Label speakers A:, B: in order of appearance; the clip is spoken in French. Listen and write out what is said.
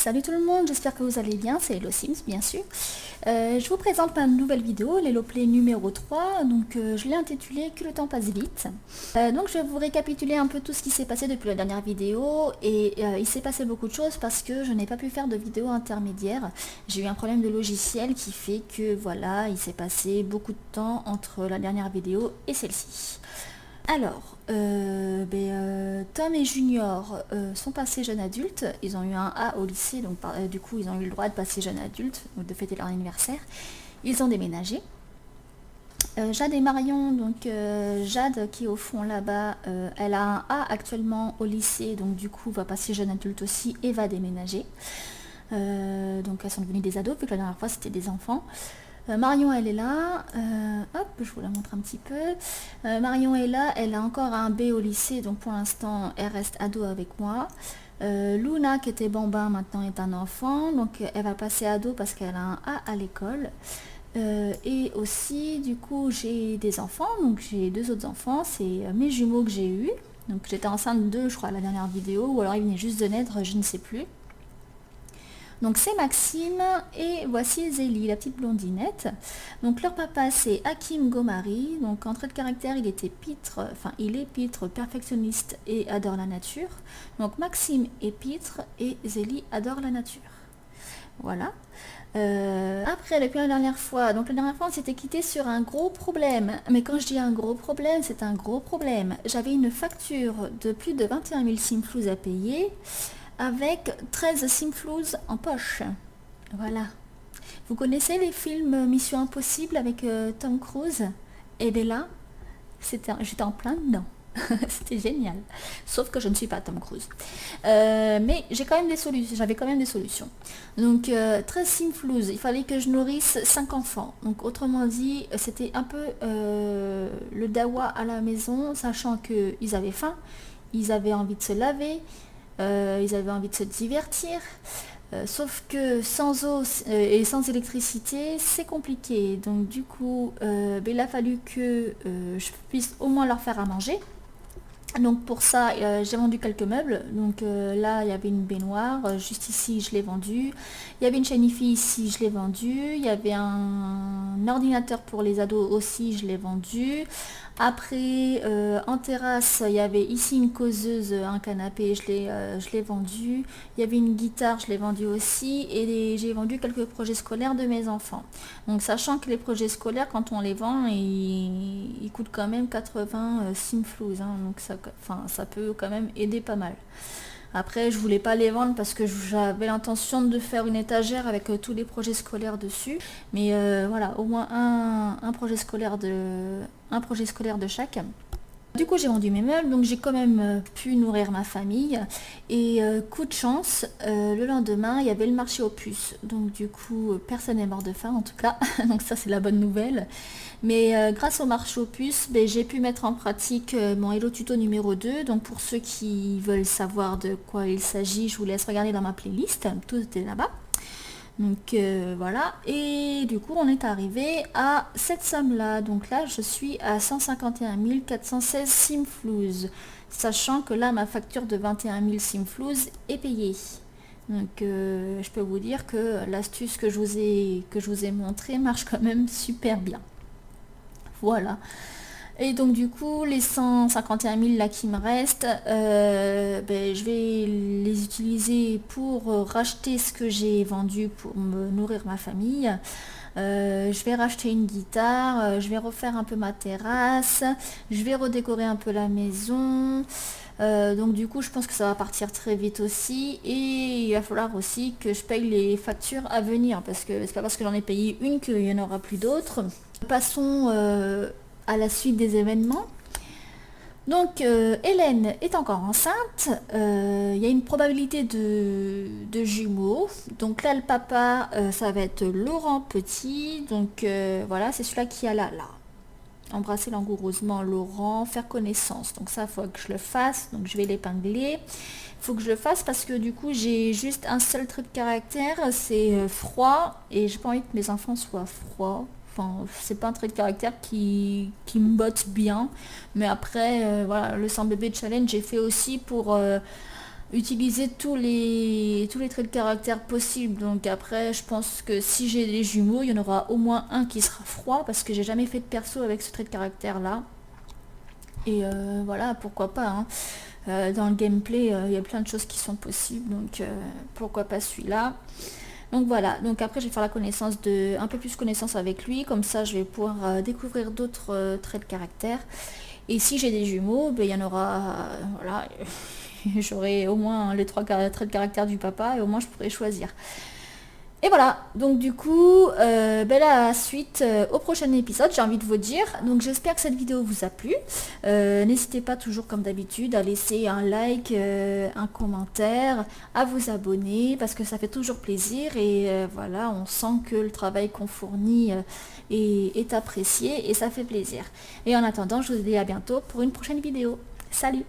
A: Salut tout le monde, j'espère que vous allez bien, c'est Hello Sims bien sûr. Je vous présente ma nouvelle vidéo, l'Hello Play numéro 3, donc je l'ai intitulée Que le temps passe vite. Donc je vais vous récapituler un peu tout ce qui s'est passé depuis la dernière vidéo et il s'est passé beaucoup de choses parce que je n'ai pas pu faire de vidéo intermédiaire. J'ai eu un problème de logiciel qui fait que voilà, il s'est passé beaucoup de temps entre la dernière vidéo et celle-ci. Alors, Tom et Junior sont passés jeunes adultes, ils ont eu un A au lycée, donc du coup ils ont eu le droit de passer jeunes adultes, ou de fêter leur anniversaire. Ils ont déménagé. Jade et Marion, donc Jade qui est au fond là-bas, elle a un A actuellement au lycée, donc du coup va passer jeune adulte aussi et va déménager. Donc elles sont devenues des ados, vu que la dernière fois c'était des enfants. Marion elle est là, hop je vous la montre un petit peu. Marion est là, elle a encore un B au lycée, donc pour l'instant elle reste ado avec moi. Luna qui était bambin maintenant est un enfant, donc elle va passer ado parce qu'elle a un A à l'école. Et aussi du coup j'ai des enfants, donc j'ai deux autres enfants, c'est mes jumeaux que j'ai eu. Donc j'étais enceinte d'eux je crois à la dernière vidéo, ou alors ils venaient juste de naître, je ne sais plus. Donc c'est Maxime et voici Zélie, la petite blondinette. Donc leur papa c'est Hakim Gomari, donc en trait de caractère il était pitre, enfin il est pitre, perfectionniste et adore la nature. Donc Maxime est pitre et Zélie adore la nature. Voilà. Après, depuis la dernière fois, on s'était quitté sur un gros problème. Mais quand je dis un gros problème, c'est un gros problème. J'avais une facture de plus de 21 000 simflouz à payer, avec 13 simflouz en poche. Voilà. Vous connaissez les films Mission Impossible avec Tom Cruise? Et bien là, j'étais en plein dedans. C'était génial. Sauf que je ne suis pas Tom Cruise. Mais j'ai quand même des solutions. J'avais quand même des solutions. Donc 13 simflouz, il fallait que je nourrisse 5 enfants. Donc autrement dit, c'était un peu le dawa à la maison, sachant qu'ils avaient faim, ils avaient envie de se laver, ils avaient envie de se divertir. Sauf que sans eau et sans électricité, c'est compliqué. Donc du coup, il a fallu que je puisse au moins leur faire à manger. Donc pour ça, j'ai vendu quelques meubles. Donc là, il y avait une baignoire. Juste ici, je l'ai vendue. Il y avait une chaîne IFI ici, je l'ai vendue. Il y avait un ordinateur pour les ados aussi, je l'ai vendu. Après, en terrasse, il y avait ici une causeuse, un canapé, je l'ai vendu. Il y avait une guitare, je l'ai vendue aussi. Et j'ai vendu quelques projets scolaires de mes enfants. Donc sachant que les projets scolaires, quand on les vend, ils coûtent quand même 80 simflouz. Hein, donc ça peut quand même aider pas mal. Après, je voulais pas les vendre parce que j'avais l'intention de faire une étagère avec tous les projets scolaires dessus. Mais voilà, au moins un projet scolaire de chaque. Du coup j'ai vendu mes meubles, donc j'ai quand même pu nourrir ma famille. Et coup de chance, le lendemain il y avait le marché aux puces. Donc du coup personne n'est mort de faim en tout cas, donc ça c'est la bonne nouvelle. Mais grâce au marché aux puces, j'ai pu mettre en pratique mon Hello Tuto numéro 2. Donc pour ceux qui veulent savoir de quoi il s'agit, je vous laisse regarder dans ma playlist, tout est là-bas. Donc voilà, et du coup on est arrivé à cette somme là, donc là je suis à 151 416 simflouz, sachant que là ma facture de 21 000 simflouz est payée. Donc je peux vous dire que l'astuce que je vous ai montrée marche quand même super bien. Voilà. Et donc du coup, les 151 000 là qui me restent, je vais les utiliser pour racheter ce que j'ai vendu pour me nourrir ma famille. Je vais racheter une guitare, je vais refaire un peu ma terrasse, je vais redécorer un peu la maison. Donc du coup, je pense que ça va partir très vite aussi. Et il va falloir aussi que je paye les factures à venir, parce que c'est pas parce que j'en ai payé une qu'il n'y en aura plus d'autres. Passons à la suite des événements. Donc Hélène est encore enceinte, il y a une probabilité de jumeaux. Donc là le papa ça va être Laurent Petit, donc voilà c'est celui-là qui a là. Embrasser langoureusement Laurent, faire connaissance. Donc ça il faut que je le fasse, donc je vais l'épingler. Il faut que je le fasse parce que du coup j'ai juste un seul trait de caractère, c'est froid, et j'ai pas envie que mes enfants soient froids. Enfin, c'est pas un trait de caractère qui me botte bien. Mais après, voilà, le sans bébé challenge, j'ai fait aussi pour utiliser tous les traits de caractère possibles. Donc après, je pense que si j'ai des jumeaux, il y en aura au moins un qui sera froid, parce que j'ai jamais fait de perso avec ce trait de caractère là. Et voilà, pourquoi pas, hein. Dans le gameplay, il y a plein de choses qui sont possibles, donc pourquoi pas celui-là. Donc voilà, donc après je vais faire la connaissance un peu plus connaissance avec lui, comme ça je vais pouvoir découvrir d'autres traits de caractère. Et si j'ai des jumeaux, ben, il y en aura, voilà, j'aurai au moins les 3 traits de caractère du papa, et au moins je pourrai choisir. Et voilà, donc du coup, ben la suite au prochain épisode, j'ai envie de vous dire. Donc j'espère que cette vidéo vous a plu. N'hésitez pas toujours comme d'habitude à laisser un like, un commentaire, à vous abonner, parce que ça fait toujours plaisir. Et voilà, on sent que le travail qu'on fournit est apprécié et ça fait plaisir. Et en attendant, je vous dis à bientôt pour une prochaine vidéo. Salut!